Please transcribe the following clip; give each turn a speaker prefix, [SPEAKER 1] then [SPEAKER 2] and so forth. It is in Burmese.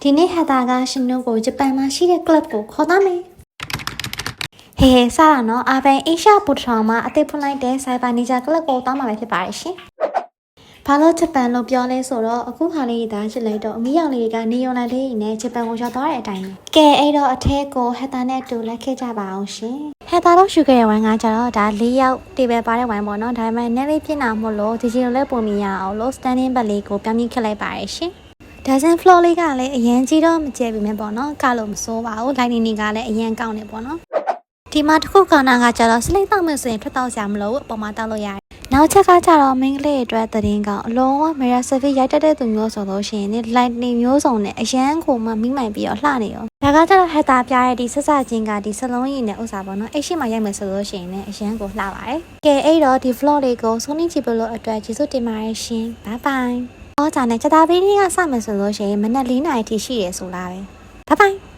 [SPEAKER 1] ဒီနေ့ဟာတာကရှင်တို့ကိုဂျပန်မှာရှိတဲ့ club ကိုခေါ်သားမယ်ဟေးစားတာနော်အာဘန်အေရှာပူထောင်မှာအသစ်ဖွင့်လိုက်တဲ့ Cyber Ninja Club ကိုတောင်းမှာပဲဖြစ်ပါတယ်ရှင်ဘာလို့ဂျပန်လို့ပြောလဲဆိုတော့အခုဟာလေးဒါချစ်လိုက်တော့အမီးရောင်လေးကနေယွန်လာလေးနဲ့ဂျပန်ကိုရောက်သွားတဲ့အတိုင်းကဲအဲ့တော့အထဲကိုဟက်တာနဲ့တူလက်ခဲ့ကြပါအောင်ရှင်ဟက်တာတော့ရှူခဲ့တဲ့ဝိုင်းကကြတော့ဒါ၄ယောက်တေဘယ်ပါတဲ့ဝိုင်းပေါ့နော်ဒါပေမဲ့နည်းလေးပြင်းတာမို့လို့ဒီချီလိုလဲပုံမြင်ရအောင်လို့ standing back လေးကိုပြောင်းပြခက်လိုက်ပါတယ်ရှင်ဒါစင် floor လေးကလည်းအရင်ကြီးတော့မကျဲပြီမဲ့ပေါ့နော်ကလို့မစိုးပါဘူး lighting တွေကလည်းအရင်ကောင်းနေပေါ့နော်ဒီမှာတစ်ခုကောင်းတာကကြတော့စလိတ်တောက်မယ်ဆိုရင်ထွက်တော့စရာမလိုဘူးအပေါ်မှာတောက်လို့ရတယ်နောက်ချက်ကကြတော့ main ကလေးအတွက်သတင်းကောင်းအလုံးဝ mirror surface ရိုက်တက်တဲ့သူမျိုးဆိုလို့ရှိရင် lighting မျိုးစုံနဲ့အရန်ကိုမှမိမိုင်ပြီးတော့လှနေရောဒါကကြတော့ hatter ပြရဲ့ဒီဆက်စချင်းကဒီစလုံးရည်နဲ့ဥစ္စာပေါ့နော်အဲ့ရှိမှရိုက်မယ်ဆိုလို့ရှိရင်လည်းအရန်ကိုလှပါတယ်ကဲအဲ့တော့ဒီ vlog လေးကိုဆုံးနေကြည့်လို့အတွက်ကျေးဇူးတင်ပါတယ်ရှင် bye bye ဟောဂျာနဲ့ချက်သားပေးလေးကစမယ်ဆိုလို့ရှိရင်မနက်4 နာရီထိရှိရဆိုလားပဲ bye bye